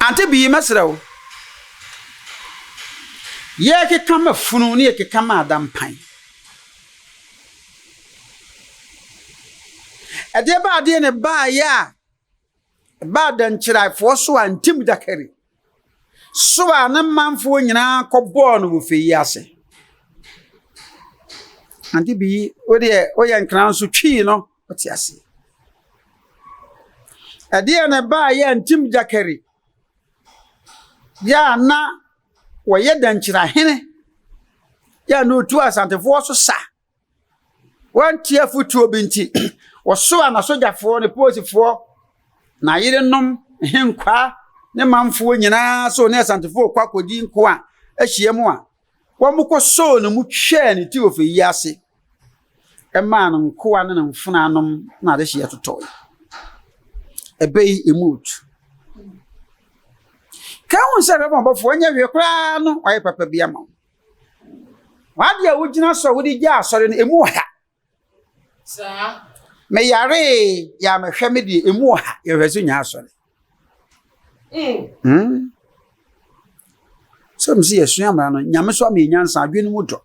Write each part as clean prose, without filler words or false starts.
Auntie be mesro. Ye ke kama funu ni ke kama adam pan. Ade ba ade ne ba ya. Ba dan chira fo so antim dakari. So an manfo nyina kɔbɔ no wo feyi ase. Auntie be o de o yan kran so twi no o ti ase. Ade ne ba ya antim dakari. Ya na wo ye dan chira hene. Ya no tu asantefo so sa. Wan tia futu obinti. Wo so ana sojafo ne posifo na yire nom henkwa ne manfo nyina so ne asantefo kwa kodi nko a ahie mu a wo mukɔ so ne mu hwɛ ne ti ofeyi ase e ma no nko a ne mfuna anom na de hye totɔ ebei emut ka won sɛ baba bafo anya hwe kra no ɔyɛ papa bia ma wa de a wogina so wo de gya asɔre no emu ha sa me yare ya me hwɛ me de emu ha ye hwɛ so nya asɔre so msi yesu amara no nyame so ame nyansa adwene mu dɔ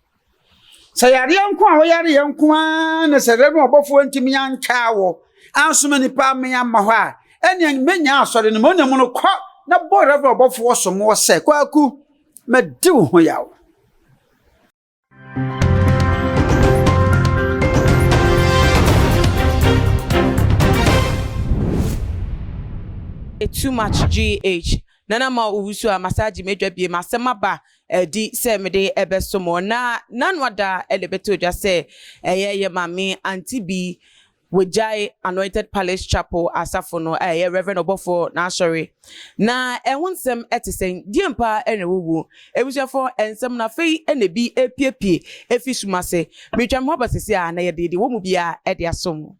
sɛ yare yanko a wo yare yanko a na sɛ rebe obofo ntimi yanka wo ansoma nipa me amma hɔ a ɛne menya asɔre no mo ne mu no kɔ na bɔ rebe obofo so mo sɛ kwaku ma di wo ho yawo too much GH nana ma owusu a massage medwa bie masema ba di se mede ebesomo na nanwada elebeto dwa se ye mame Auntie B wejai Anointed Palace Chapel asafo no Reverend Obofour na sorry na ehonsem etisen diempa enewu ebusuafo ensem na fei enebi epiepie efisumase metwam ho basese a na ye de wo mu bia ede asom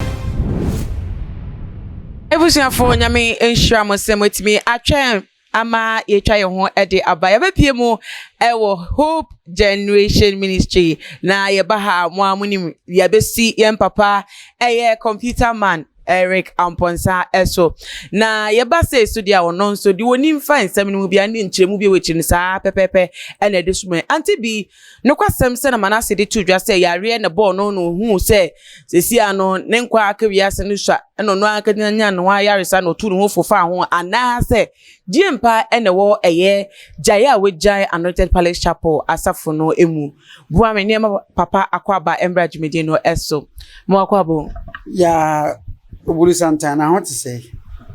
ebusuafo nyame enhira mo semotimi atwen ama yetwa ye ho ede aba ye bepie mu ewo Hope Generation Ministry na ye baha mo amunim ye besi ye papa computer man Eric Amponsa eso na ye ba se studio wono so di woni mfa nsem no bia ne nkyeremu bia wechi nsa pepepe ene de sume Auntie B no kwasem se na manase de tudwa se yare ne ball no hu se sesi ano ne nkwa akawia se no swa eno no akanya no yare sa no tu no fofa ho ana se diempa ene wo jaya wejai Anointed Palace Chapel asafo no emu bua me ne papa akwaba embra jumede no eso mo akwabo ya Oburu Santana, what to say?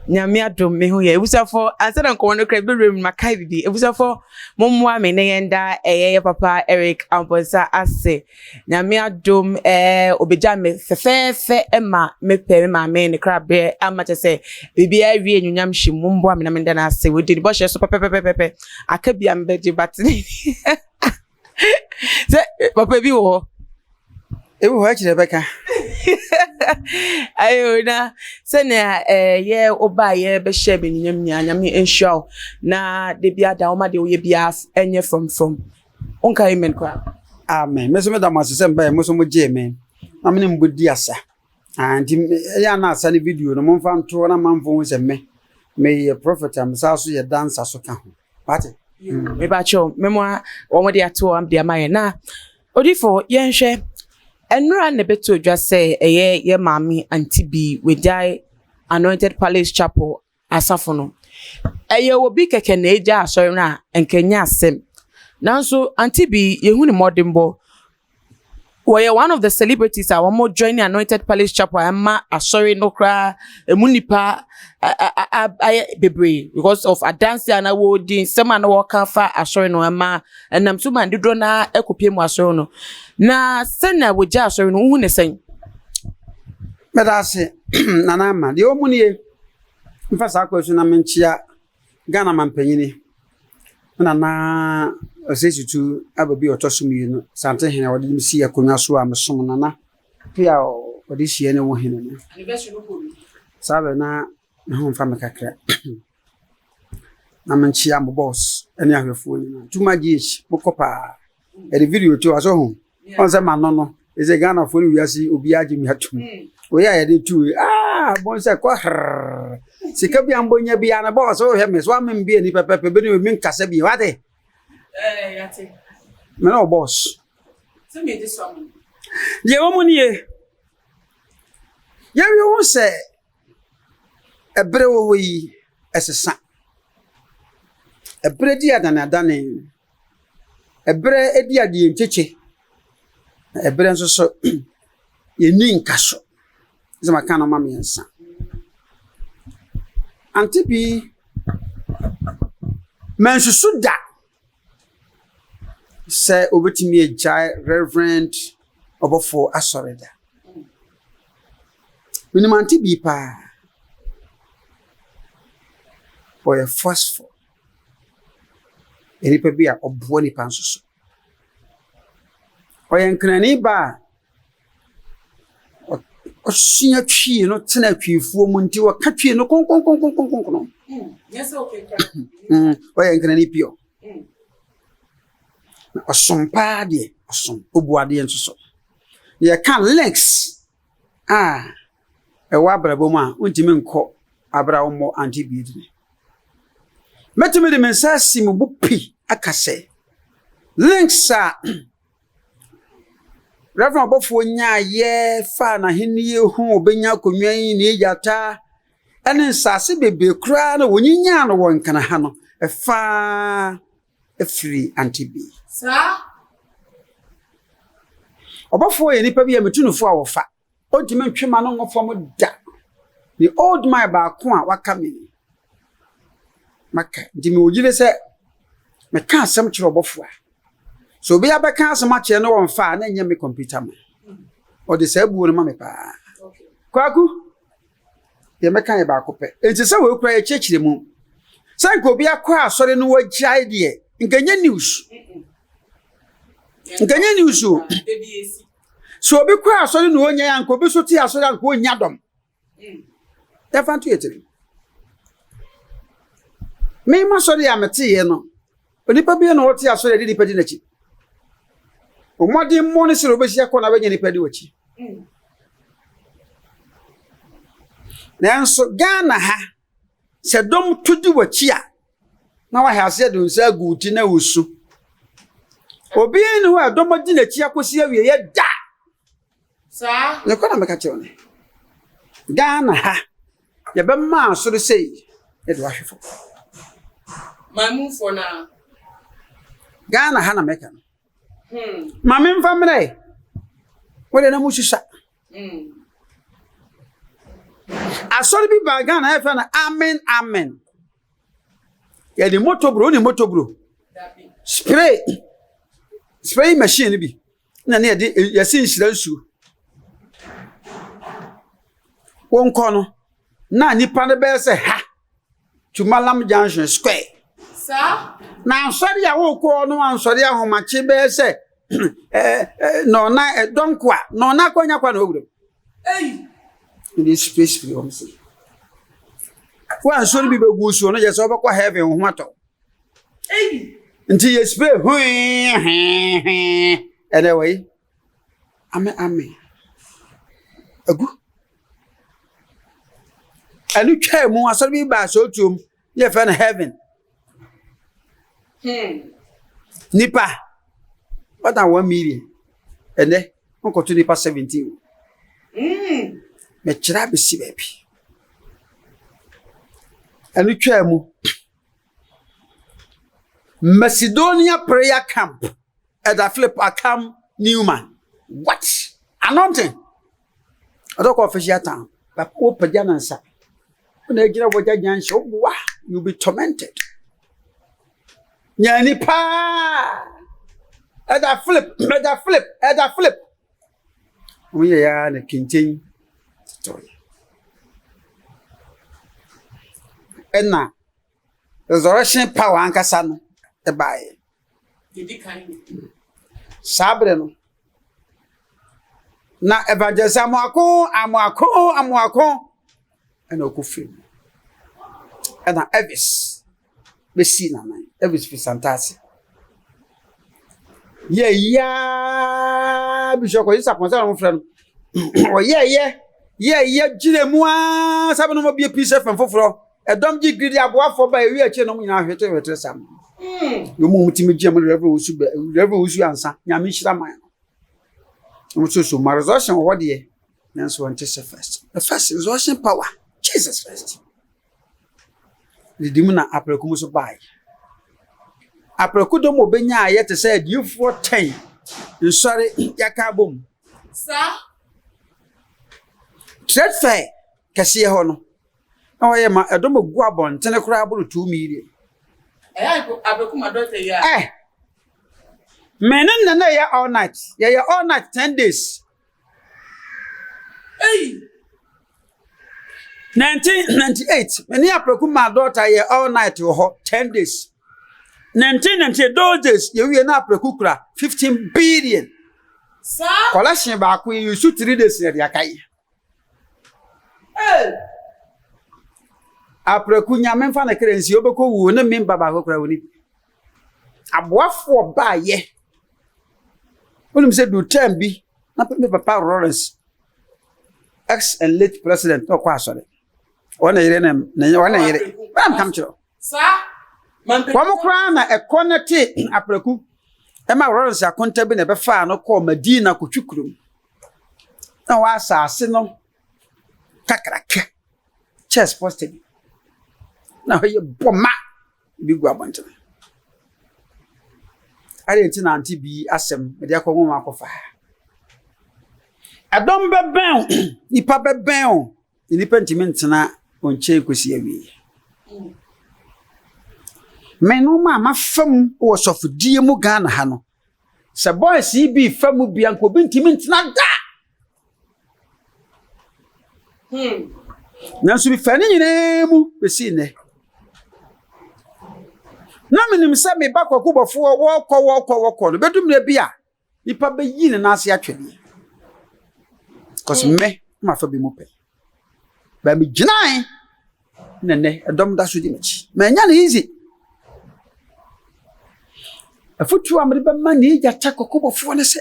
Nyame adom me ho ye ebusafo ansana nko no kra berem makai bibi ebusafo momwa me ne yenda papa Eric Amponsa ase nyame adom obeja me fefefe ema mepe me ma me ne kra be amache se bibi awie enyunyam hyi momboa me na me ndana ase we di bo hye so pepepepepe akabia mbeje batini se papa bi wo ewu ho akire beka ayo na sene ye oba ye be share be nyam ensure na de bia da o ma de o ye bia enye from onka amen kwa amen meso me da masese mba meso mo je me na me mbodi asa anti ya na asa ne video no momfa nto na manfo ho se me prophet am sa so ye dancer so ka ho pati me ba cho memwa wo mo de ato am de amaye na odifo ye nhwe enra ne beto dwa se ye mami Auntie B wejai Anointed Palace Chapel asafo no obi keke na eja asori na enkenya asem nanso Auntie B yehu ni modimbo we one of the celebrities are more joining Anointed Palace Chapel amma asori no kra emunipa bebre because of a dance and a wodi some na work fa asori no amma enam so man didro na ekopie mu asori no na sena woja asori no hu ne sen medase nana ma de omunie mfasa akwasu na menchia Ghana mampanyini na osesitu ababi otosumi no sante hene wode msi akonwa so amsom nana pia wode hie ne wo hene no anniversary no ko sabe na ho mfa mekakra na menchia mo boss ene ahwefo ni tuma gh mokopa e video to aso ho on se manono eze Ghana fo ni wiase obi agi mi atum we ya de tu bon se kwa Sika bi ambonya bi ana boss so he me so am bi ni pepepe be ni mi nkasa bi wate. Yate. Me no boss. So me this one. Ye wo mu ni ye. Ye wo se ebre wo yi esesa. Ebre di adane. Ebre edi ade ncheche. Ebre nso so ye ni nkaso. Zema kana ma me nsa. Auntie bi mensusu da say obetimi ejai Reverend Obofour asoreda. Minimum Auntie bi pa boy forceful. Enipa bi a obo ni pansusu. Oye nkrani ba Osunya twi no tena twifuo mu nti wa ka twi no kon. Yes okay. Oye nkrani pio. Osompa de osom obuade nsoso. Ye kan links e wa brabo mu a untimi nko abra wo mo Auntie bi di. Metumi de mensasi mu bupi akase. Links Reverend Obofour nya ye fa na henie hu obenya konwan ni ejata ene nsase bebe kura na wonyinya no wonkana ha no e fa free Auntie bi Sir Obofour ye nipa bi ya metunufo a wo fa odime ntwema no ngofom da ni old my ba ko a waka me maka ndimi ogire se me ka asem kire Obofour so be abeka asema che no wonfa na nya me computer ma o de se buo no ma me pa okay. Kwaku ye meka ye ba ko pe enti se we kura ye chechire mu san ko bi akwa asore no wagiai de nkanya news so bi kwa asore no onya ya nko bi so ti asore anko onya dom ya fantu yetiri me ma sore ya mete ye no onipa bi no oti asore de nipa di nachi omodi mo ne sire obesia ko na benya nipa di wachi nanso Ghana ha se dom tudi wachi a na wa ha se do nsa guti na wusu obi ni wa dom di nachi akosi awie ye da sir ne ko na meka che one Ghana ha ye be ma so sei e do ahwefo my move for now Ghana ha na meka mame mfamre wole na mususa asori bi ba Ghana e fa na amen ye di motobro ni motobro spray machine bi na ne de yasin shiransu wonko no na nipa ne be se ha to Malam Junction Square sir na ansori ya wo ko no ansori ahomache be se no na donkwa no na kwanya kwa na oguro in space free home say kwa ansori bi begu so no je so obekwa heaven ho ato nti ye spray anyway ame agu anu twa mu asori bi ba so tum ye fa na heaven nipa what than 1 million and then unko to nipa 17 me kira be si baby anu twa mu Macedonia prayer camp at the flip Akam Newman what anointing adoko official town but open janansa na ejira boja janshi obuwa you be tormented nyani pa at the flip we ya na kintin story enna resurrection power ankasa no e bae sabre no na evangelist amwako ena okufi ena Elvis besi na man Elvis fi santasi ye ya bishop ko isa ponsa no frem o ye ye gire mu a sabe no be peace FM foforo edom gi gridi aboafo ba ewi ache no nyina hwete sam yo mu mutimi gye mu reverend usu ansa nyame hira man no so my resolution what dey nanso want to say first the first resolution power Jesus first the dimuna apreku so bai apreku do mo benya aye te say adifo 10 nsore yaka bom Sir trade fair kase ho no na wo ye ma edom gu abon tene kura aburu 2 million apreku ma doctor ya menen na ya all night ya all night 10 days hey 1998 many apreku ma daughter ya all night ho 10 days 1998 those days you na apreku kura 15 billion sir collection ba ko you shoot 3 days ya kai hey apreku nyame mfa na currency obeko wu ne member ba ko kura woni aboafo ba ye onum say do time bi na papa Lawrence ex and late president no kwa sore ona yire na ona yire bam kam chiro sir man kwa mokra na ekonete apreku e ma Lawrence akonta bi na be fa no ko Madina ko twikurum na wa asase no kakraka chess posted na hoye boma bi gwa bonte ari enti na Auntie bi asem me de akogo ma akofa adom beben ipa beben independent na onche kosi awie menu ma mafam wo sofodie mu Ghana ha no se boys bi famu bia nko bintimint na da nanso bi fani nyine mu besi ne na minim se me ba kwakubofo wokọ no bedum na bia ipa beyi ne na ase atwene cause me ma fa bi mu pe ba mi ginai nene edom da so di mechi ma nya na easy afutu amre be ma ni ja ta kwakubofo ne se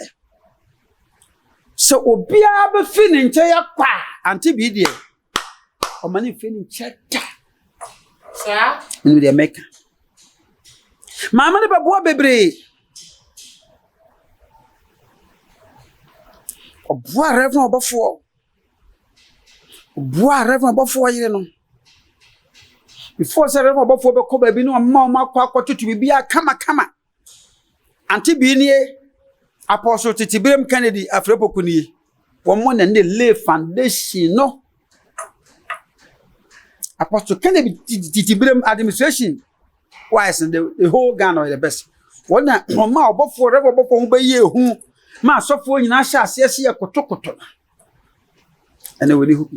so obia be fini nche ya kwa Auntie bi die o mani fini nche ta sir ni de make mama ne babo bebre obua Reverend Obofour yire no before say Reverend Obofour be ko ba bi no ma kwa tutu bibia kama Auntie bi nie Apostle Titibrem Kennedy afrepoku nie wo mo na ne lay foundation no Apostle Kennedy Titibrem administration why is the whole Ghana the best one na ma Obofour Reverend Obofour be ye hu ma sofo nyina sha ase ye kotokoto ene woni hu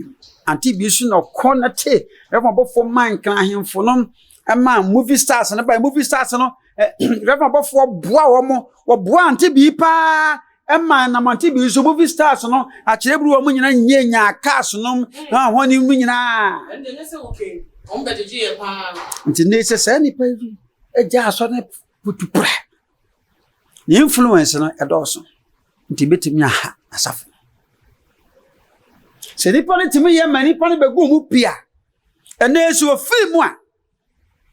Auntie bi su no konate Reverend Obofour man kan ahemfo no ma movie stars no by movie stars no Reverend Obofour boa wo boa Auntie bi pa ma na Auntie bi so movie stars no a kirebru wo nyina nyenya cars no ha honi mu nyina ende ne se okay on be de ye pa nti ne se sa ni pa bi eja aso ne putupra ni influence no edoso nti betimi aha asafo se ni pone timi ye mani pone be gu mu pia ene so film a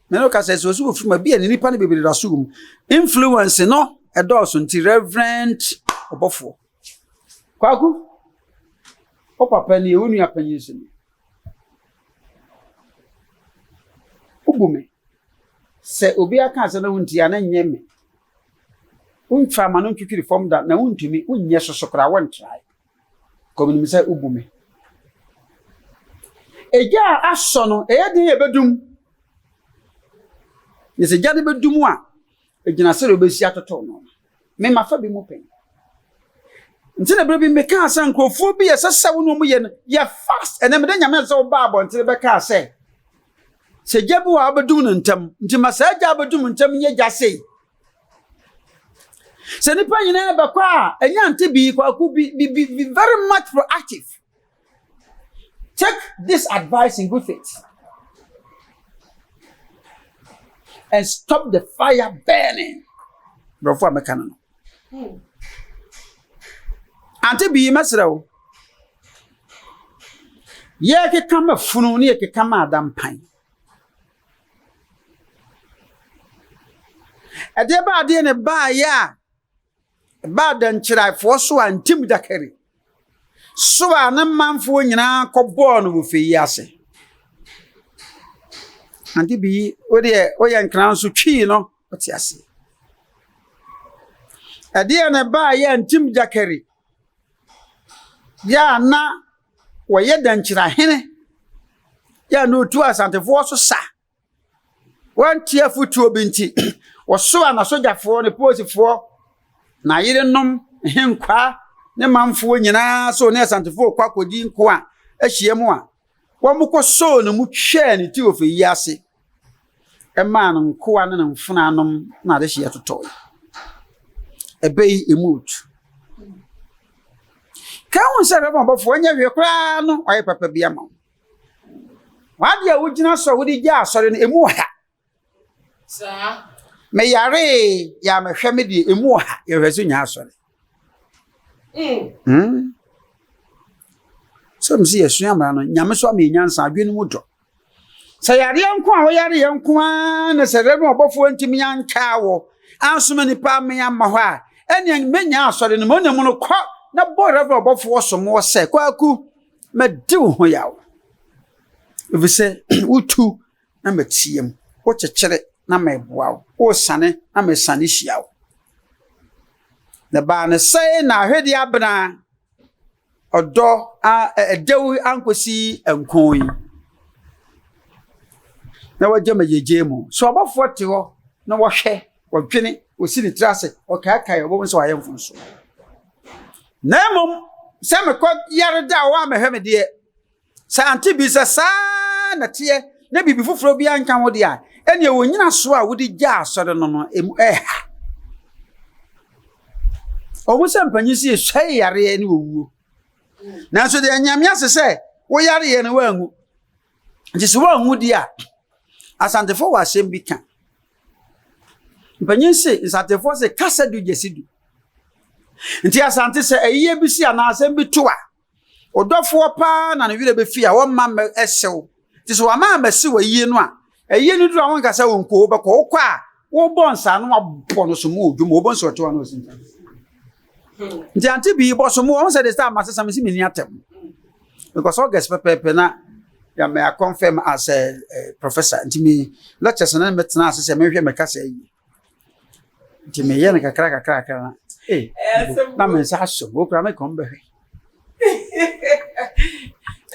me no ka se so film bia ni pone be be rasu influence no edoso nti Reverend Obofour kwaku o papa ni ewunu apanyi so ni ubume se obi aka se na wunti ana nyeme unfa ma no twitwiri form da na wuntumi unye sosokra won try komini se ubume eja aso no eyade ebedum yese jade bedum a ejina se obesi atoto no me mafa bi mu pen ntine bre bi me ka asa nkrofo bi yesesa wo no mu ye no ye fast ene me da nyame se wo ba abo ntine be ka se jabu wa abedum no ntam nti masaja abedum ntam nye jase se nipa nyina be kwa enya Auntie bi kwa ku be very much proactive. Take this advice in good faith and stop the fire burning. Brofo amekana no Auntie bi mesrew Ye ke kama funu ne ke kama adam pan. Ade ba ade ne ba ya. Ba dan chiraifo so antim dakari. So na manfo nyina kɔbɔ no wo feyi ase. Ante bi o de o yɛ nkran so twi no o ti ase. Ade ne ba ya antim dakari. Ya na wo yɛ dan chirahene. Ya no tu asantefo so sa. Wan tia futuo binti. Wo so na sojafo ne posifo na yire nom henkwa ne manfo nyina so ne asantefo kwa kodi nko a ahie mu a wo mukɔ so no mu hwɛ ne ti ofe ase e ma no nko a ne mfuna anom na de hye totɔ ebei emut ka won se reba bɔfo anya hwe kra no ɔyɛ papa bia ma wade a wogina so wodi gya asɔre no emu ha sa me yare ya me hwɛ me di emu ha ye hwɛ so nya asɔre so msi yesua mara no nyame so am nyansa adwenu mu dɔ sɛ yare yanko a wo yare yanko a na sɛ rebe Obofour ntimi yanka wo ansoma nipa me amma hɔ a ɛne menya asɔre no mo ne mu no kɔ na bɔ rebe Obofour so mo sɛ kwaku medi wo ho yawo efisɛ utu na matiem wo kyekere na meboa wo wo sane na mesane hia wo na ba ne sɛ na ahwedi abena ɔdɔ a edewu ankosi enkon yi na wagye majeje mu so Obofour te hɔ na wɔhwɛ wɔdwene osi ne trase ɔkaakae ɔbɔ nso ayɛ mfonso na mom sɛ mekɔ yare da wa mehwɛ me de sɛ Auntie bi sɛ saa na teɛ na bibi foforo bi anka ho de a ɛne wonyina so a wodi gya asɔre no no omu sɛ mpanyi si ehwɛ yare ne owuo nanso de anyame ase sɛ wo yare ye ne wangu nti so wangu di a asantefo wa asɛm bi ka mpanyi si asantefo se kasa du gyesidu nti asante sɛ eyiye bi si ana asɛm bi to a odɔfo pa na ne wire be fi a wo ma ɛsew nti so wa ma masi wa yiye no a eyiye no duru a won kasa won ko be ko kwa wo bonsa no abɔ no so mu odwum wo bonsa to no osinta nti Auntie bi bo so mu won say the star masesam si mini atem because August pepe na ya me confirm as a professor nti me lectures na metena asese me hwe me kasa yi nti me ye na kakra na na me sa so wo kra me kom be hwe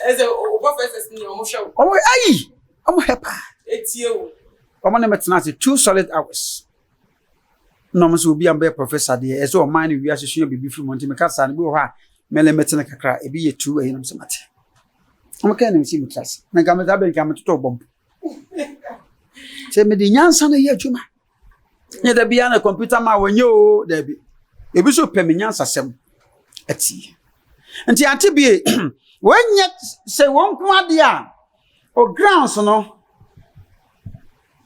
ese o professors ni o mo hwe o ayi o mo hepa etie o o na metena ase 2 solid hours no mo so bi am be professor de e so o man wi asesua bibi fi mo nti me kasa na bi ho a me le metena kakra e bi ye 2 ayi no so mate o mo kan si mo class na ga me da be ga me toto bom se me di nyansa na ye adwuma ne da bia na computer ma wonye o da bi e bi so pe me nyansa sem ati nti Auntie bi wonye se won ko ade a o grounds no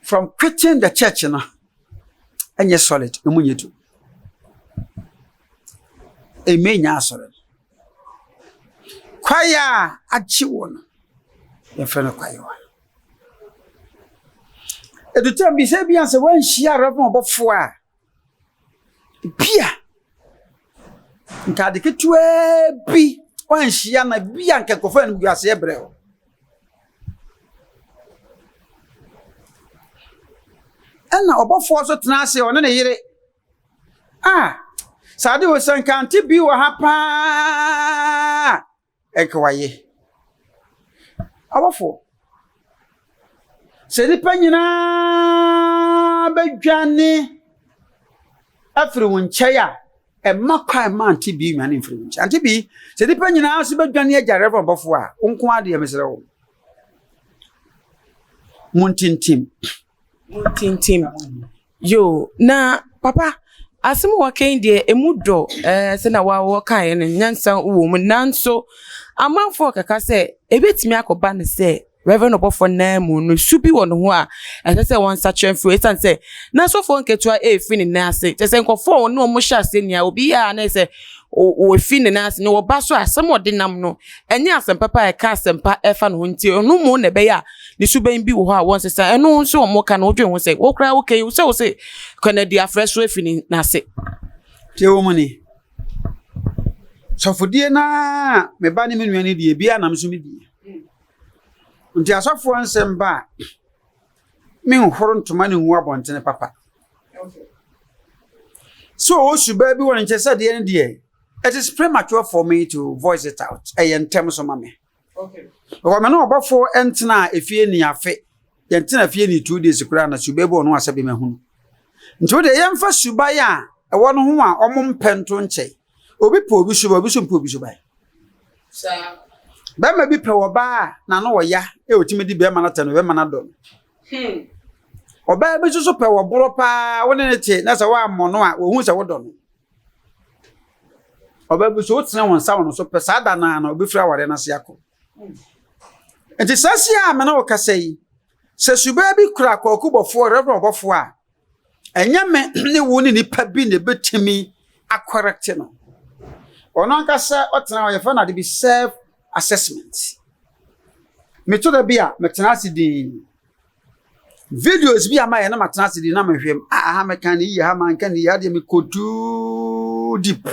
from quitting the church no enye solid emunye tu e menya solid kwaya achi won e fene kwaya wa e do tambi se bia se wan hia Reverend Obofour a bia nka de ketua bi wan hia na bia nka kofa no guase ebre o ena Obofour so tena ase one ne yire sade wo sanka Auntie bi wo ha pa ekwaye Obofour se ni panyina badwane afiri wo nkyɛ a makwa ma Auntie bi nwane mfiri wo nkyɛ Auntie bi se ni panyina so badwane agya Reverend Obofour a onko ade mesere wo muntintim yo na papa asem wa kan de emudo se na wa kan ne nyansa wo mu nanso amanfo kaka se ebetimi akoba ne se Reverend Obofour na mu no subi won ho a se won sachen fro esan se na so fo nketua e fi ne na se se nkofo no mo hya se nia obi ya na se o fi ne nas no ba so asem ode nam no enye asem papa e ka asem pa e fa no nti onu mu na be ya ne suban bi wo ho a won sesa eno nso mo ka no dwe ho se wo kra wo kai wo se Canada fresh so fi ni na se tie wo mu ni sofodie na me ba ni me nuane die bia na mso me die nti asofo ansem ba me nhoro ntoma ne hu abontene papa so suba bi won nche said the day it is premature for me to voice it out in terms of mame o me no Obofour entena efie ni afe yentena afie ni 2 days kura na suba bi ono asabe mahunu nti wo de yemfa suba ya e wono ho a omom pento nche obi po obi suba obi so mpo obi suba sa ba ma bi pe wo ba na no wo ya e otime di be ma na tano be ma na do oba be so pe wo boro pa woni ne tie na se wa mono a wo hu se wo do no oba be so tena won sa won so pe sa da na obi fra ware na se yakọ enti sasi a me na wo kasai se suba bi kura ko Obofour Reverend Obofour a enya me ne wo ni nipa bi ne betimi acorrect no ono ankasa otena wo ye fa na de bi self assessment me to da bia me tena asidi videos bi amaye na matena asidi na mehwem aha me kan yi ha man kan yi ade me kodu deep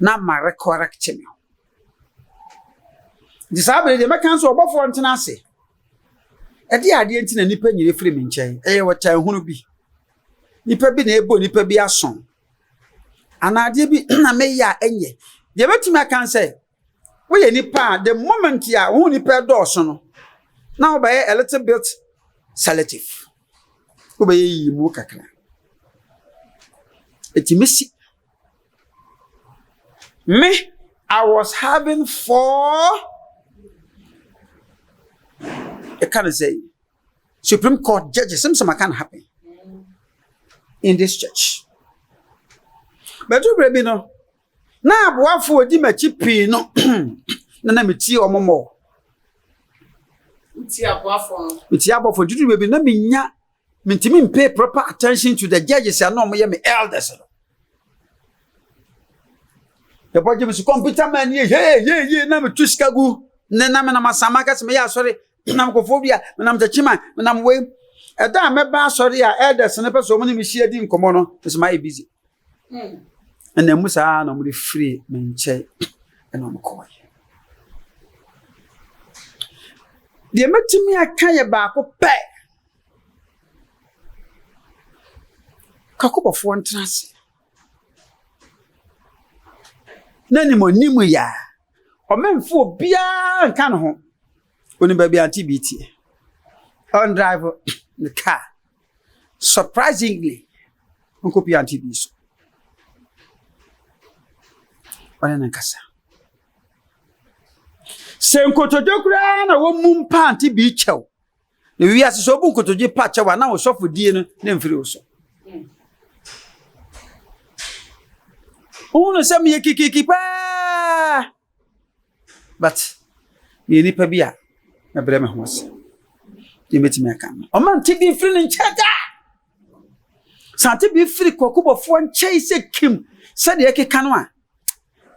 na ma correct me disabre de me kan so Obofour ntena ase e de ade enti na nipa nyire firi me nchen e ye wata hunu bi nipa bi na ebo nipa bi ason ana ade bi na me ya enye de betimi akan say we ye nipa the moment ya hu nipa do so no now by a little bit selective obaye yi mu kakra etimisi me I was having 4 I can't say Supreme Court judges something can happen in this church but you baby no na aboafo odi machi pi no na meti omomo ti aboafo meti aboafo dudu baby na menya mentimi pay proper attention to the judges and no me elders no the boje me computer man ye na me tuskagu na na masama ka se me ya sorry na mkofobia na mtachima na mwe eda meba sorry ya elders na person mo ni me share di nkomo no is my busy and then musa na mo free me nche eno mko de metimi aka ye ba ko pe ka Obofour ntrase nani mo nimu ya o memfo bia nka no ho oni ba bi Auntie BT on drive the car surprisingly unko pi Auntie BT so ona nkasa senkotojo kura na wo mumpa Auntie BT chew ne wi ase so bu nkotoje pa chew na wo sofo die no na mfiri wo so uno sam ye kiki pa but ye ni pa bia na breme hoase ye metimi aka o man tigi free ni nchada sante bi free ko Obofour nchei se kim se de ekeka no a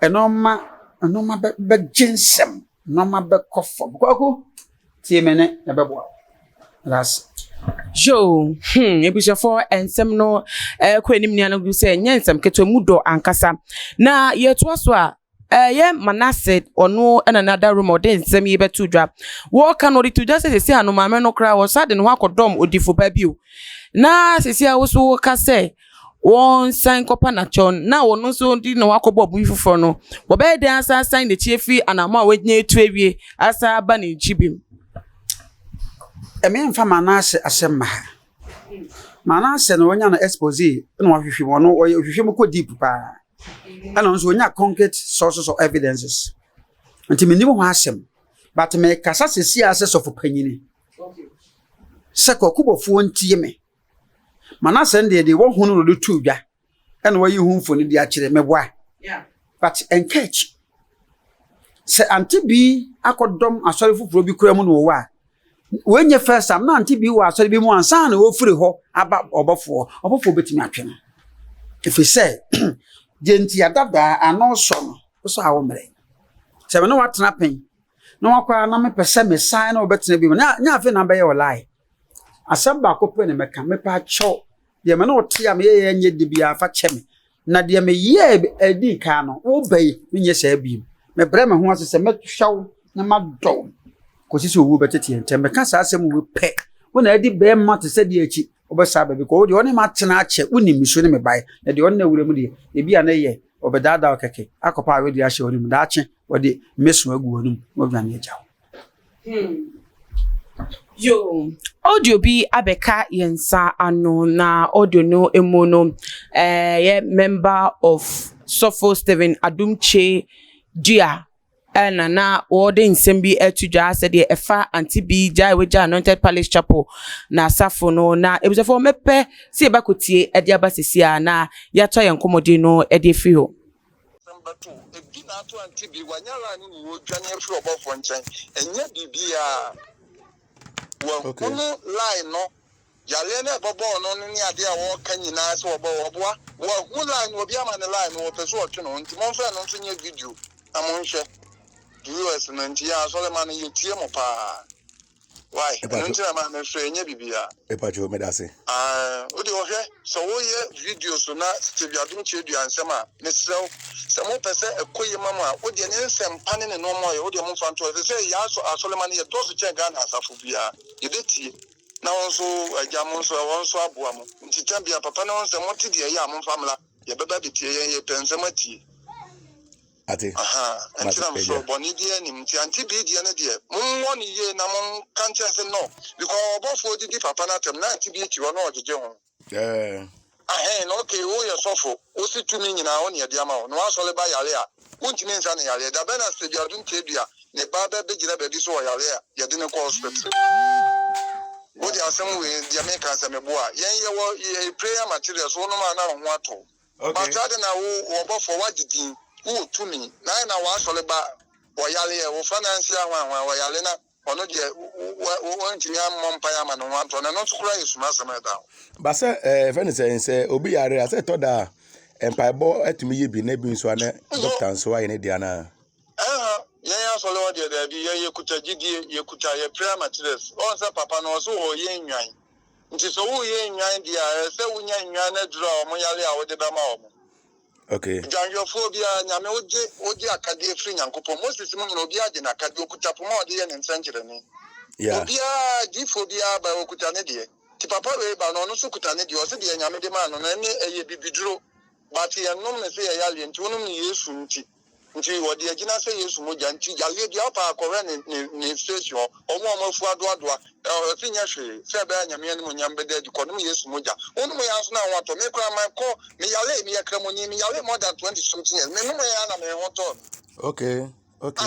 enoma be ginsem enoma be kofo ko tie mene na be boa that's Jo, ebishafo ensem no kwanim nia no gu se nyensem keto mudo ankasa na yeto so a ye Manasseh ono na another room ode nsem ye betu dwa wo ka no to just say anu mame no kra wo sade no akodom odifo ba bio na sesi a wo so ka se won sign kopa na chon na wono so di no akobo bu ifufo no wo be de asa sign the chiefi anama we nya etu awie asa ba na jibim eme mfa Manasseh asem ha Manasseh no wonya no expose no wahwehwe mo no ohwehwe mo ko deep pa ana nso wonya concrete sources of evidences nti menim ho asem but me kasa sesi ase sofo panyini se ko Obofour ntie me Manasseh ndede wo hunu no do tu dwa ana wayi hu mfoni de akire meboa but encourage se Auntie bi akodom asori fufuro bi kura mu no wo a when you first time na Auntie bi wa so bi mu ansa na wo firi ho aba Obofour betimi atwe no if we say Genti adada ano so no. So awo mere. Se me no watena pen. Na wakwa na me pese me sign na obetena bi. Nya afi na be ye lie. Asem ba ko pe ne meka me pa cho. De me no te am ye nye de bia fa che me. Na de me ye edi ka no. Wo bai me nye sa bi. Me bre me ho asese me hwaw na ma do. Ko sisi owu betete ente me ka sa asem wo pe. Wo na edi be ma te se de achi. Obesa ba bi ko de oni ma tena ache uni miso ne me bai. Na de oni na wure mu de e bia na ye obedada okeke. Akopa we de ahye oni mu da ache. Wo de meso agu onum. Wo dwane ajaw. Yo, audio bi abeka yensa ano na audio no emu no ye member of Sofo Steven Adumche Dia na wode nsem bi etudwa said ye efa Auntie bi jai weja Anointed Palace Chapel na safo no na ebusefo mepe si e bakotie e dia basisi a na yato ye nkomode no e de fi ho. Number 2, ebi na to Auntie bi wanyala ni wo dwane afi Obofour nchen enye bibia wo kono line no yale na bobo no ni ade a wo ka nyina se obowa wo hu line obi ama ne line wo pese otwe no nti mon fa no nso nye video amon hwe US no nti ya so le man yetie mo pa why no nti na man so enye bibia Epacho medase odi wo hwe so wo ye video so na Steve Adumche du ansema ne sew se mo pese ekoye mama odi ne nsem pane ne no mo ye odi mo fa nto se ya so asoleman ye to so che Ghana asafo bia ye detie na wonso agamo so wonso aboa mo nti tambia papa na wonso mo ti de ya mo famla ye beba betie ye pense matie ate nti na so boni di anim nti Auntie bi di na de mo woni ye na mo kante se no because Obofour di papa na tem na Auntie bi ti wo na ojeje ho no okay wo ye sofo wo si tumi nyina wo ne ye de ama wo no asole ba yale a wontimi nsa ne yale da be na Steve Adumche dua ne ba be gina be di so yale a ye de ne ko hospital what you are saying with the Americans and Meboa, ye prayer materials, one man now want to. But I know Obofour what did you to me? 9 hours all about Royale or financial one, Royalena, or not yet one to young Mompire man want to, and not to cry is Master Madam. But sir, if anything say Obi are I said to that empire bo at me be nebi so an doctor so I need Diana. Yeah, so Lord, there be ye could ye could a prayer materials. Also, Papa no so or ye nyan. It is so ye nyan, dear, so we nyan draw Moyale or the Bama. Okay. Jangophobia, Yame Odia Kadi free and Copo, most is Simon Obia, and Akadio Kutapo, and Century. Yeah. Obia, Giphobia by Okutanedi. Tipapa, but no Sukutanedi, or Sidi and Yamede man on any a bidro. But he had no say a yali and 2 years from tea. Until what the Agina say is Mujanti, Yali, the upper Koran in station, or more for Dwadwa, or Finashi, Fairbairn, Yamian Munyambe, the economy is Muja. Only my answer now want to make my call, me Yale, me a Cremoni, me Yale more than 20 something years. Me no Mayana, me hot on. Okay. Okay.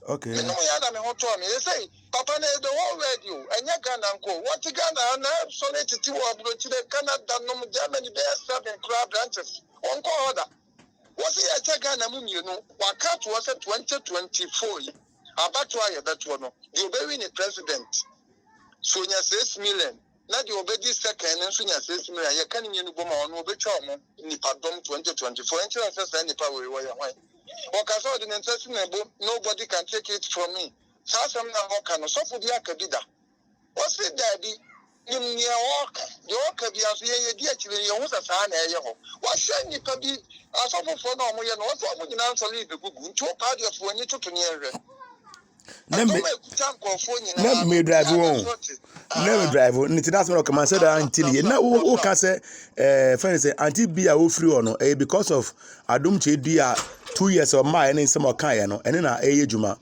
Okay. Me no Mayana, me hot on. They say, Papa, the whole radio, and your gun uncle, what to Ghana, and I'm sorry to do up to the Canada, no Germany, bears, and crab branches. On order. Was he a Ghana you know, what cat was a 2024? About why that one, the obeying the president. So, 6 million. Now, the obey second, and soon 6 million. You can't even go on over charm in the pardon 2024. And you say, any power where you want. Or can so the interesting nobody can take it from me. So, some now can also be a cabida. What's it, Daddy? In your walk, your cabias, ye actually, you was a sign. What's your nippy? I saw for no more, and also when you answer leave the good to a party of when you took to near it. Let me drive home. Never drive home. That's what I said until you know who can say, friends say, Auntie be a free or no, because of Adumche dia 2 years of mine in some Kayano, and in our Juma.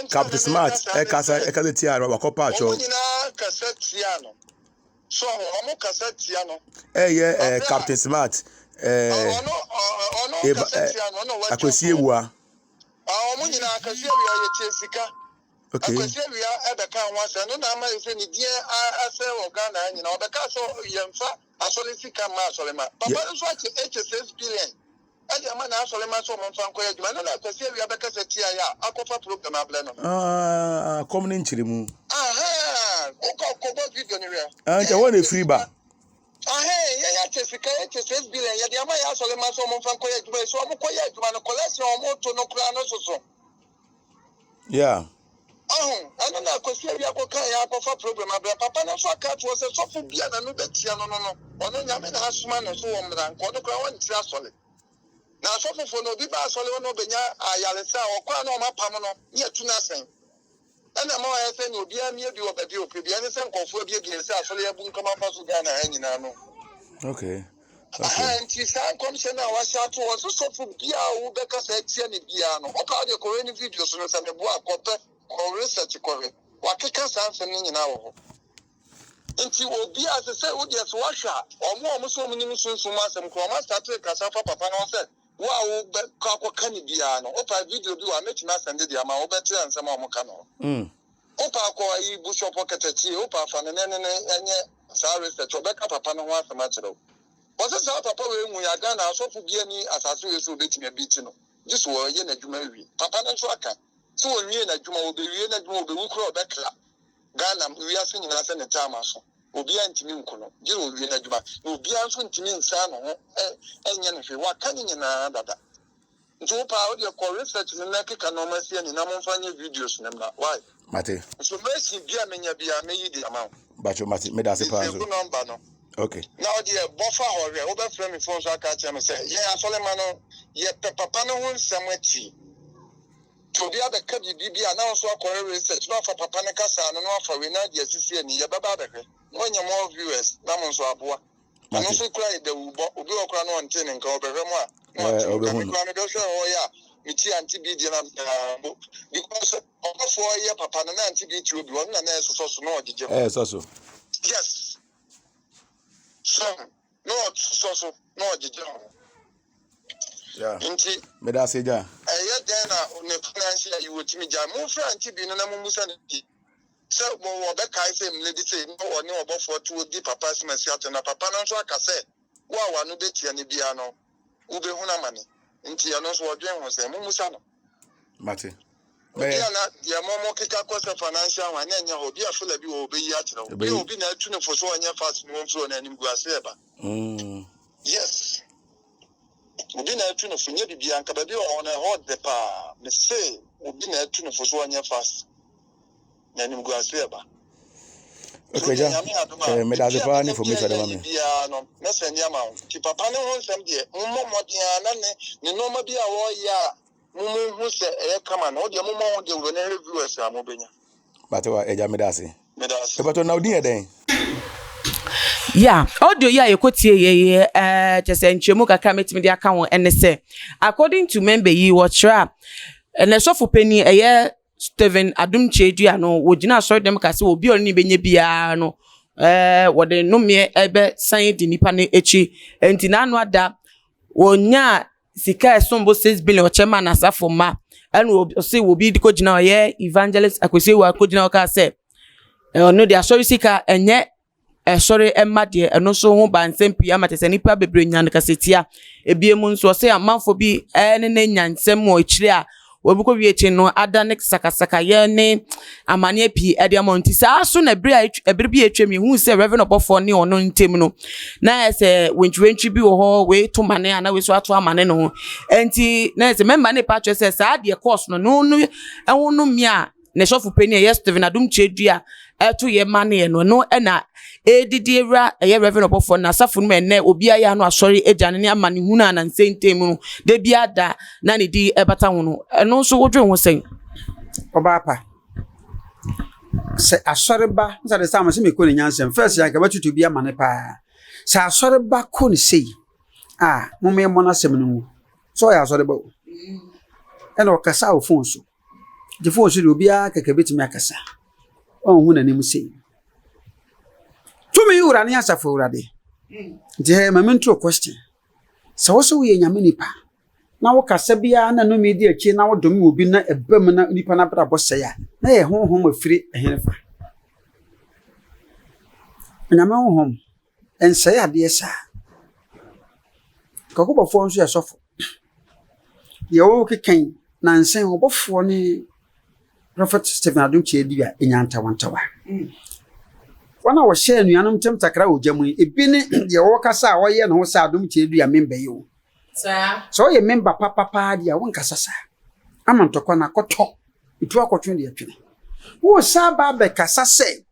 Captain Smart, Eka Tiara, Wacopacho. So, I'm a cassette. Yeah, Captain Smart. I could see you. Okay. We are at the count once, and no number is any dear. I say, Ghana, you know, the castle, Yamfa, I saw it come out, Solema. Papa is what HSS billion. And the man asked Solema, so on Franco, and I could see we are because a TIA, I could not look them up. Coming in Chilimu. Aha, Oka, video. And I want a free bar. Hey, HS billion ya dia ma ya so le ma so mo fan ko ya djuma so mo ko ya djuma no collection mo to no kura no so yeah ana na ko sia ya ko kan ya ko fa problem abia papa na so aka to so fo bia na no betia no ono nyame na asuma no so wo mran ko no kura won tira solid na so fo no bi ba solid no benya ayalesa o kwa no ma pam no ye tu na sen ana ma ya sen obi a mie bi wo ba bi o pe bi ani sen konfo bi bi se asole ya bu nkama fa so ga na anyina no okay Auntie, some commissioner was shot was so for Bia, because I see any Biano. Okay, the Korean videos on the book, or research correct. What can something in our Auntie will be as I said, would just wash out, or more Muslim soon so much and Chroma started Casafa Papa said, wow, but Kako Canibiano, Opa video do I met mass and the amount better and some more cano. Opa Koi Bush of Pocket, Opa Fan and sorry, that Rebecca Papa no one so much. Was it our papa when you are gone? I saw for Guinea as I saw you beating a beating. This was a Juma. Papa and Swaka. So when you and Juma will be real and will be Wukro Beckla. Ghana, we are singing as an Tamaso. Will be anti Munkuno. You will be in a Juma. Will be answering to me in San and Yanufi. What can you know that? So power your core research in the Naki and almost and I'm finding videos. Why? Mate. So mercy, dear Menya be a made the amount. But you must make that a number. Okay. Now the buffer or over frame phones I catch him and say, yeah, Solomon, yeah, Papa no somewhere tea. To be other Kabi BB announced our research, not for Papanicasa and not for Renadia Sicily and Yababa. When you're more viewers, Namons or Bois. And also cry the Ubo Crown and Tin and go over Rema. Oh, yeah, Miti Auntie B. Because of 4 years, Papa and Auntie B. to be one and there's also no. Yes, also. Yes. So, no, yeah. Auntie, me da se ja. Then on the financial you would me jam more Auntie be no musanity. So, more back I say, lady say, no one know about for 2 deep papa's messiah and a papa no so I can say, wow, I know that you need piano. Ube Huna money. Auntie, I know what Jane was saying, Musano. Mate. The more kick financial and then you'll be a full of you will be yet. You'll be a tune for so on your fast move on and Guaseba. Yes. We've been a tune for Yabi Bianca, but you on a hot the pa. Miss say, we've been a tune for so on your fast. Then you Guaseba. Okay, ja. Me da se pa ni for me so da me. No, messenger amount. Keep a panel on some dear. Modiana, no more be a warrior. Who said, come on, all the moment you will never view us. I'm moving. But eja me da se. But now dia den. Yeah, audio ya ekotie ye chese nchemu kakra metimi de aka won ene se according to member yi watchra ene so for penny Steven Adumchedua no wogina so dem ka se obi oni benye bia no wode no me ebe san di nipa ne echi enti na anu ada wonya sika esombo 6 billion ochema na safo ma enu se obi diko gina ye evangelist akwese wa ko gina ka se no dia sorry sika enye sorry emma de eno so ho ba nsempia matese nipa bebre nyan kasetia ebiemu nso se amanfo bi ne nyansem o ekire a obuko wie echi no ada ne sakasaka ye ne amane pi e de amonti sa so na ebre bi etwem hu se Reverend Obofour ne ono ntem no na se wentwi bi wo ho we to mane ana we so ato amane no enti na se member ne patch se sa de course no no ehwo no mi a ne shofu penny yes Steven Adumchedua eto ye mane no na edidira Reverend Obofour na safu no ene obi aya no asori ejane ne amane hu na nsentemu no de bia da na ne di ebata hu no eno so wodwe ho sen Obapa se asoreba nsa de sama se me ko ne nyansem first ya ka batutu bia mane pa se asoreba ko ne sei mo me mo na sem no so ya asoreba o eno kasa o phone so de phone so de obi a kaka betimi akasa on hu na nim sei tumi ura ne asafo ura de je ma mentro question se wo so ye nyame nipa na wo kasa bia na no media chi na wo dom obi na ebam na nipa na bra bosse ya na ye honhom afiri ehenefa nyame honhom ense ya de esa ko Obofour nso ya sofo ye wo keken na nsen Obofour ni prophet Steven Adumchedua enyanta wantawa wana wo share nuanom tem takra wo jamu ebi ne de wo kasa wo ye no sa adom che dua member yi wo so ye member papa dia won kasa sa amantokwa na koto itu akotwe de atwene wo sa ba be kasa se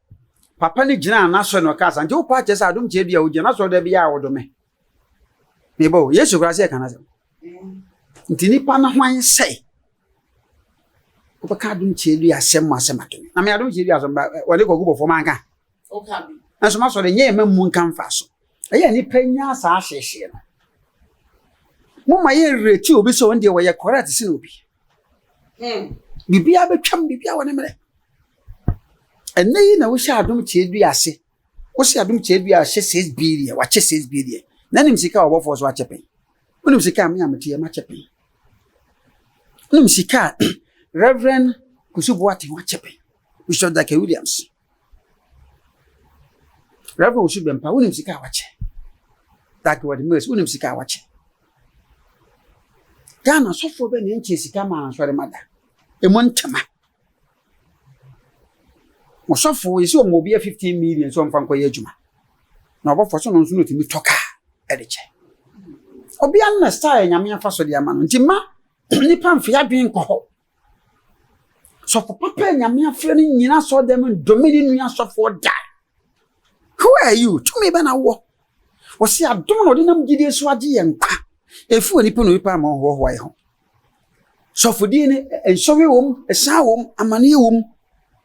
papa ni gina na so no kasa nje wo pa che sa adom che dua wo gina so da bia wo do me bo yesu kra se kana se ntini pa na hwan se ko ka adom che dua asem asemato na me adom che dua so ba wo de ko Obofour manka okay na so ma so de nye mamu nkan fa so eya ni panya sa ahyehyɛ no mo ma ye reti obi so wonde wo ye correct sin obi bibia betwam bibia wona mere enei na wo sha adom che du ase wo sha adom che du ase 6 billion wa che 6 billion na nim sika Obofour so achepen wonim sika me amete ye ma chepen wonim sika Reverend Kusubuati wa chepen Bishop Dake Williams Reverend Usubempa wonim sika wa che Dake Wadimes wonim sika wa che Ghana sofo be ne nche sika ma ansore mada emontama mo sofo yesi o mo bia 15 million so mfa nkoye adwuma na Obofour so no nso no timi toka edeche obi anna style nyame afa so dia ma no nti ma nipa mfia dwen ko ho so papa nyame afre ni nyina so dem domini nua sofo da who are you to me bana wo si adom no de nam gidie so age yenka efu onipa no nipa ma ho ho ai ho sofo die ne ensowe wom esa wom amane wom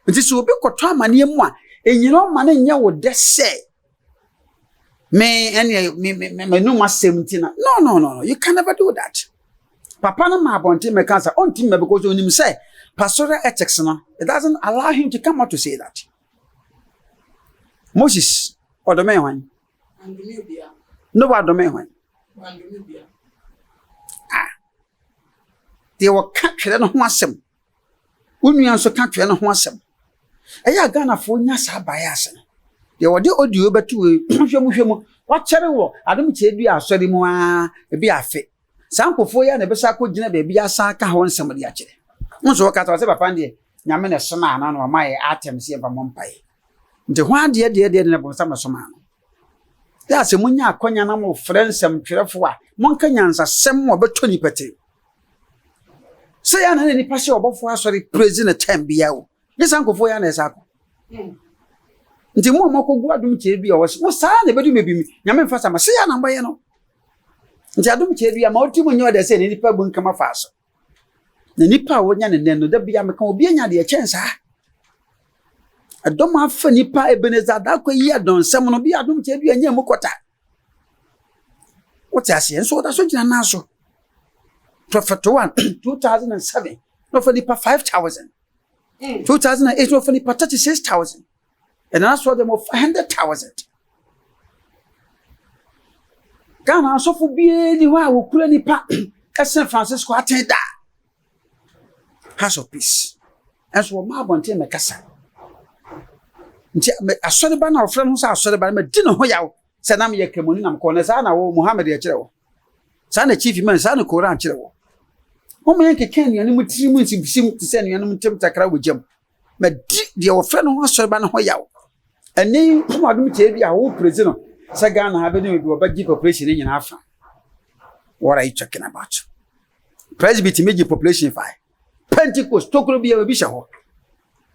nti so obi koto amane mu a enyina ma na nya wo de se me no masem tina no you can never do that papa na ma bonte me cancer on team because onim say pastoral ethics no it doesn't allow him to come out to say that Moses odome hwan no odome hwan they were catching no ho asem unuan so catching no ho asem eya Ghana fo nya sa bias they were the audio betu hwemu wa chere wo adom che du asori mu a ebi afe sankofo ya na be sa ko gina be bia sa ka ho nsem de a chere nso ka ta se papa ndie nyame ne soma na no ma ye atem se ba mompai nti ho ade na bo sama soma no ya se munya akonya na mo frensem twerefo a monka nyansa sem mo beto ni pete se ya na ni pase Obofour asori president time bia wo ye sankofo ya na sa ko nti mo makogu adom che bia wo sa na bedu mebi nyame mfa sama se ya na mbaye no nti adom che bia ma oti mo nyo de se ni pa bu nkama fa so na nipa wo nya ne no da bia me kan obi anya de chensa adom afa nipa Ebenezer da kwa yi adon sem no bia adom che bia nya mu kota what ase enso da so gina na so prophet 1 2007 no for nipa 5000 2008 no for nipa 36000 and I saw them of 100,000 Ghana so for be ni wa wo kura nipa San Francisco atenda House of Peace and so ma bonte me kasa nti asore ba na ofre no so asore ba me di no ho yawo se na me ye kemoni nam ko na sa na wo Muhammad ye kire wo sa na chief man sa na Quran kire wo o me nke ken ya ni mutiri mu nsibisim ti se no muntem takra wo jam me di de ofre no asore ba na ho yawo eni kuma adum che bi a wo president sa Ghana ha be no bi obagi population ni nyina afa what are you talking about presbytery meji population 5 Pentecost tokro bi e bi hye ho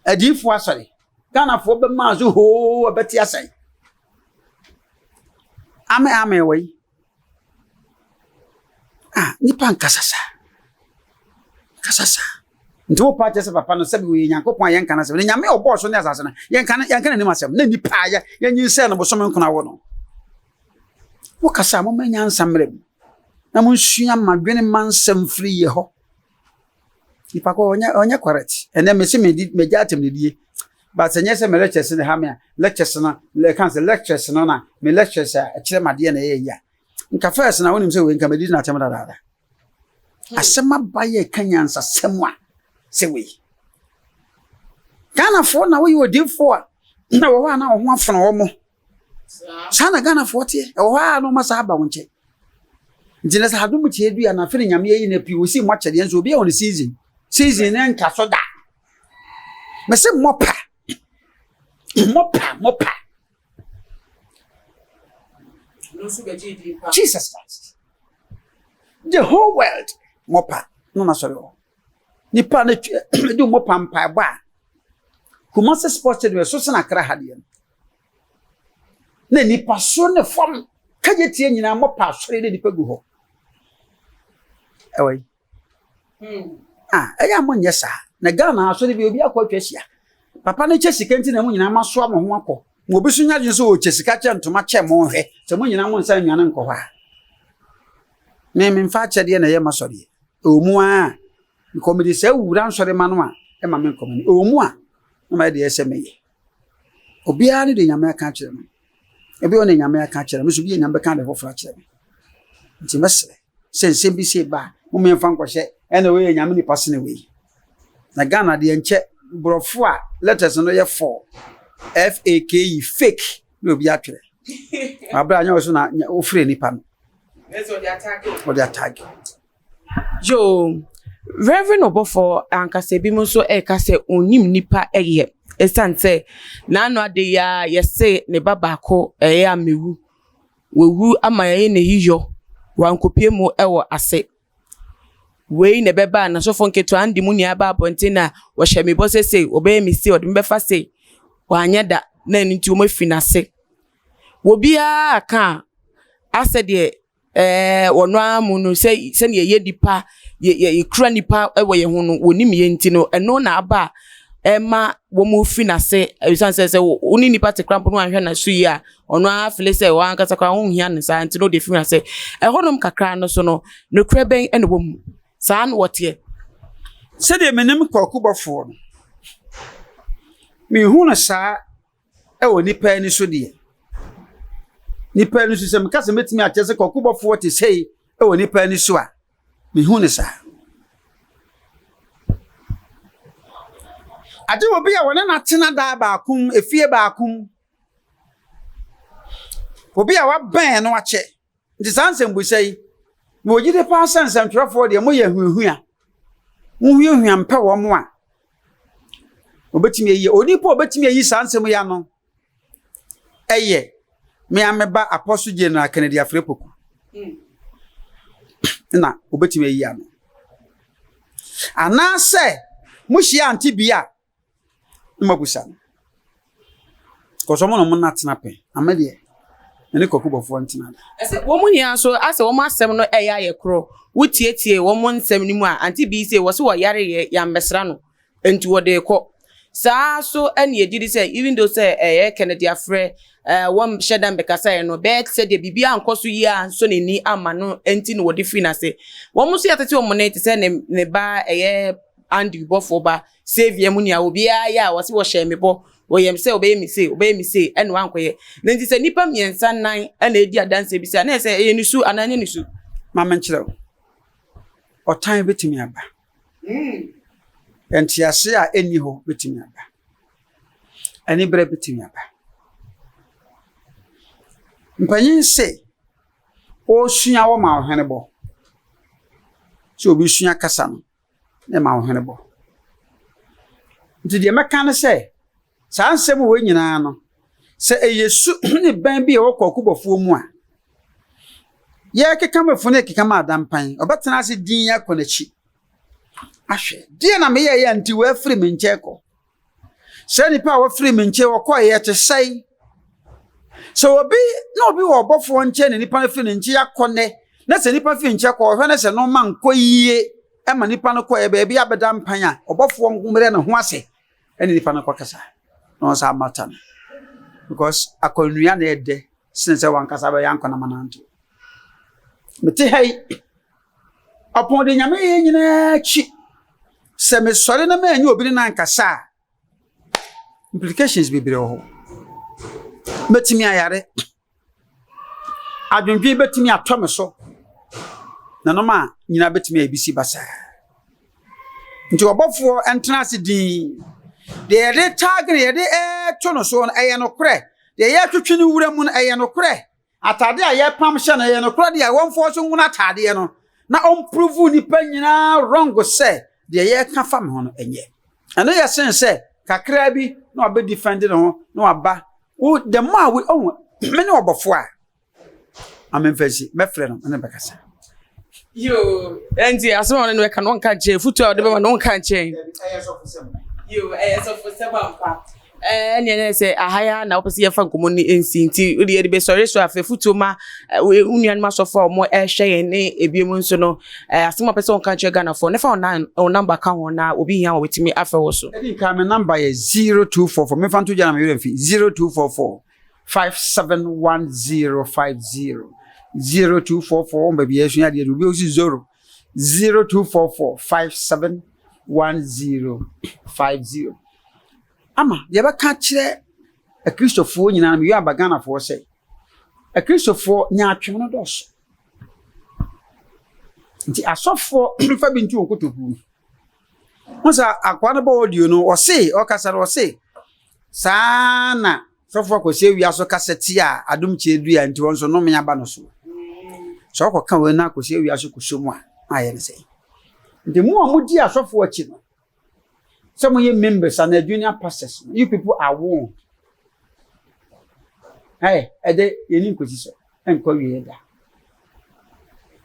adifo asare Ghana fo be mazo ho abeti asai ame wai nipa nkasasa nto pa che se papa no sabi we Nyankopon yen kana se nyame obo so ne asase na yen kana ni masem na nipa ya yen se no bosom nkona wo no wo kasa mo manya nsamrem na mo nsua madwene mansam free ye ho nipa ko onya correct ene me se me jatem ne die but enye se me lectures ne ha me lectures na le cancel lectures na me lectures a kire made na ye ya nka first na wonim se we nka medi na tem dada asema baye kanyansa semwa se we Ghana fo na we odifo a na wo na wo ho afno wo mo sana Ghana fo tie wo ha no masa aba wonche njine sa hadu mu tie du ya na fe nyame yi na pi wo si mo kyede enso obi a won season na nka so da me se mopa Jesus Christ. The whole world mopa no na sorry o. Nipa na do mopa mpa ba. Kumase sports de so se na kra ha de. Na nipa so ne fam kaje tie nyina mopa sori de nipa gu ho. Ewai. Eya mo nyesa. Na Ghana so de bi obi akwa twahia. Papa ne che sika nti na mo nyina maso am ho akọ. Mo bi so nya dwen so o che sika che ntoma che mo hwe. Se mo nyina mo nsa nwane nkọ ha. Me mfa che de na ye masori. Omu a comedy say wura nsori ma no a e ma me comedy. Omu a na ma de ese meye. Obi a ne de nyame aka kire me. Ebi o ne nyame aka kire me so bi nyame ka de hofra kire me. Nti mesre. Sense bi se ba mo me mfa nkọhye e na we nyame ni pass na we. Na Ghana de enche brofo a letters no ye 4 FAKE fake no bi atwere. Abra anya so na ofre nipa no. Let's on the attack. For the attack. Yo, Reverend Obofour ankase bi mo so e ka se onim nipa eye. Esante na no ade ya yese ne baba ko eye amewu. Wewu amaye ne yiyo. Wankopie mu ewo ase. Wei ne beba na so fonketo andi mu nia ba bonte na wo hye me bo sese obe mi se odum befa se wanya da na nti o mafi na se. Wo bia aka ase de wono amu no se ne ye dipa ye kura nipa ewo ye ho no wonim ye nti no eno na aba ma wo mu fi na se ebisan se oni nipa te krampo no anhwe na su yi a ono afile se wa ankasa kwa ho hia ne sa nti no de fi na se ehonom kakra no so no no kra ben ene wo mu sa an wote Se de menem Obofour no. Mi hu na sa e wo nipa ni so de. Nipa ni so se me kase metimi a chese Obofour te sei e wo nipa ni so a. Mi hu na sa. Ade obi a wona na tena da ba akum efie ba akum. Obi a wa ban no ache. Nti sansem bu sei. Mo gide pa sansem twrafo de mo ye huhua. Mo huhua mpa wo mo a. Obetimi yi onipa obetimi yi sansem ya no. Eye me ameba apostle general Kennedy Afrepoku. Na obetimi yi ya no. Ana se muhia Auntie bia mabusa. Koso mo no mo na tena pe. Amade ene Obofour ntina da. Ese wo mu nia so ase wo masem no eya ye kro. Wutietie wo mo nsem ni mu a Auntie bi se wo se wo yare ye ya mbesra no. Enti wo de ko. Sa so ene ejidi se even though say Kennedy Afre wom shedan bekasa no bet se de bibia ankoso yi a so neni ama no enti no wo de fi na se. Wo mu so yatete wo mo na ti se ne ba Andy Obofour ba save mu nia obi ya wo se wo hye me bo wo yem se obey me say ene wankoye na nti se nipa miensa nan ene edi adanse bi se na se ye nisu ananye nisu Mama nkyerɛ wo. Otan betimi aba. Enti ase a eni ho betimi aba. Ani bre betimi aba. Mpanyin se o sua wo ma ohene bo. So obi sua kasa no na ma ohene bo. Nti de meka ne se sansem wo nyina no se eyesu ne ban bi e wo Obofour mu a ye keka mafo ne keka ma adampan obetena ase din ya konachi ahwe die na me ye nti wa firi me nche ko se ni pa wa firi me nche wo ko ye te sai so obi wo Obofour nche ne nipa firi nche ya kone na se nipa firi nche ko hwe na se no man ko yie e ma nipa no ko ye ba bi abedampan a Obofour ngumre ne ho ase ene nipa no ko kasa no sa matan because akonua na ede since wan kasa ba yankona mananto mete hai upon de nyame ye nyina chi se me sore na ma anyi obi na nkasa implications bibire ho betimi ayare adwendwe betimi atome so na no ma nyina betimi abisi basa nti Obofour entrance din de re tag ne de to no so no kre de ye twetwe ne wura mu no kre atade a ye pam hye na ye no kre de a wonfo so nguna atade no na prove ni pa nyina wrong say de ye ka fam ho no enye eno ye sense kakra bi na obe defend no na aba wo the more we me ne Obofour amemfasi me frɛ no ne bekasa yo Auntie asema no we kan wonka che futu a de be ma no wonka che yo so for sebampa ene say ahaya na opese ye fa nkomo ni ensi nti odi ye de be sori so afa futu ma unuan ma so for mo hwe ne ebiem nso no asema pese wonka che Ghana for ne fa on number ka ho na obi hia wo wetimi afa wo so edi ka me number ye 0244 me fa nto jana me yere fi 0244 571050 0244 baby yesu ya de obi osi 0244 571050 ama ye ba ka kire a Christopher nyina me yu abagana for say a Christopher nya atwem no dos nti asofo fa bi ntu okotoku musa akwa na ba audio no o say o kasa ro say sana sofo ko se wi aso kaseti a adum chedu ya nti wonso no me aba no so so ko kan we na ko se wi aso ko somu a aye ne say nti mu amudi asofo achi no some of your members and the junior pastors, you people are warned. Hey, a day you need to so and call you there.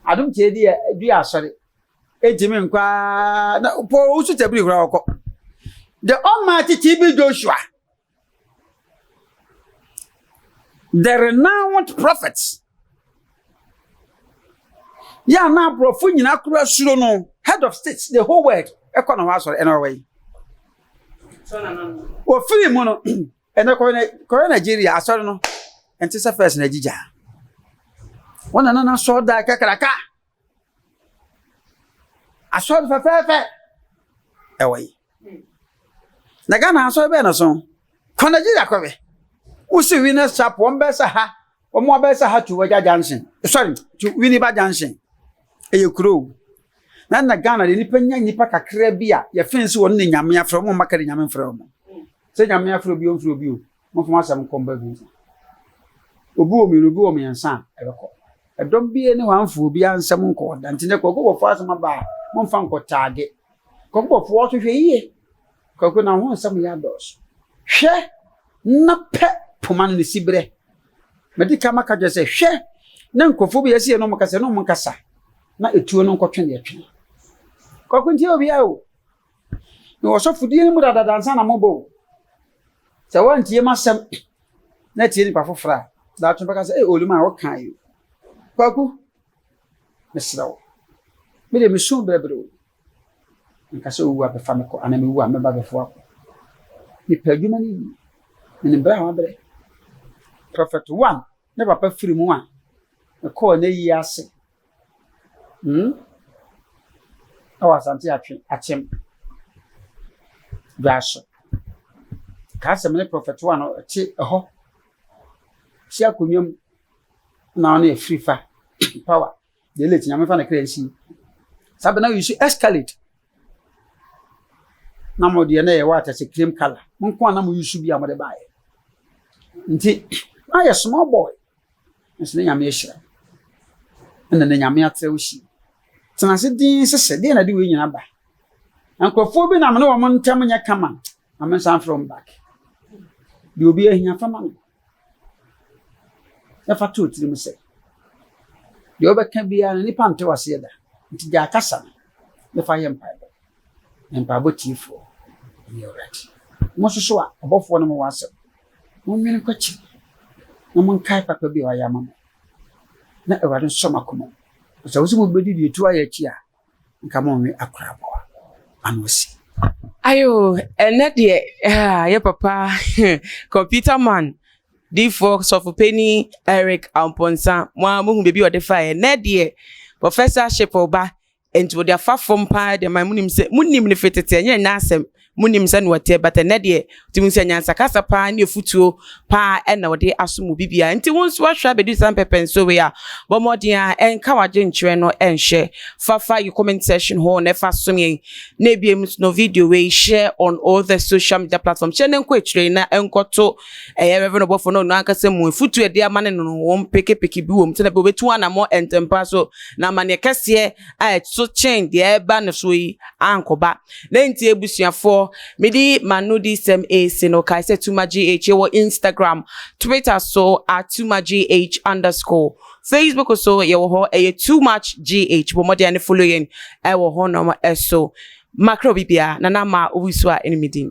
I don't tell you, sorry. A Jimmy inquire, no, poor to tell you, the Almighty TB Joshua, the renowned prophets. Yeah, now, Profunin across Suno, head of states, the whole world, economy, anyway. Well, free mono and the Nigeria, I saw no, and tis a first Najija. One another saw that Kakaraka. I saw the fair away. Nagana saw Benason. Conagira Cove. Who see winners chap one better ha, or more better ha to Waja Johnson. Sorry, to Winniba Johnson. A crew. Na Ghana de nipa nipa kakra bia ye fensi won ne nyame afro mo makare nyame afro mo se nyame afro bio mo fo asam komba bi obi o mi ensa ebeko edom bie ne wanfo obi ansam nko da ntine ko go fo asam ba mo mfa nko taage ko go fo so hwe yie ko na ho ansam ya dos hwe na pe poma ne sibre medika maka je se hwe na nkofo bi yesi no mokase no monkasa na etuo no nkotwe ne etwe kwakunti obi awo no so fudie mu dada dansa na mobo se wantie masem na tie ni pa fofra da tun baka se oluma wo kan yi kwaku mesrawo me de mesu brebro nka se owu abefa me ko ana me wu a me ba befo akọ ni padwuma ni bra ha bre prophet 1 ne papa firi mu a e ko na yi ase awa santi atwem gaso ka se me prophet 1 ti ho si akonyam na na free fa power de let nyame fa na krensi sabe na you should escalate na mo de na ye water se cream color nko na mo yusu bia mo de bae nti aye small boy nse nyame ehira na nyame atrewoshi tena se din sese de na de we nyina ba ankofo bi na me no mo ntam nya kama am san from back de obi ahia fama no ya fatu tirim se de obeka bia ni pante wase da nti ja kasa ne fa yem pa tifo ni already mo so a Obofour no mo wase mo nwene kwachi na mo nkai papa bi wa ya mama na ewade so makomo so wo mo bedi di etu aya chi a nka mo nwe akora bo anosi ayo ene de ye papa computer man D4 Sofopeni Eric Amponsa mo hu bebi ode fa ene de professorship oba enti de afa fom pa de man munim se munim ne fetete enye na asem munim se no wote but ene de timu se nyansa kasa pa ne futuo pa ena wode asomu bibia enti wonso ahwa bedu san pepen so we a bo modia enka waje nchire no enhye fafa you comment section ho na fa somye na ebiem no video we share on all the social media platforms chene nko echire na enkoto Reverend Obofour no aka se mu futuo de amane no won peke bi wom tena be betu ana mo entempa so na mane kese a so change de eba no so yi ankoba na enti ebusuafo ho medi manudi sem AC no kai say tuma GH ye wo Instagram, Twitter so @tuma GH_. Facebook so ye wo ho too much GH bo mo de ne following e wo ho no so macro bibia na na ma owisu a enimidi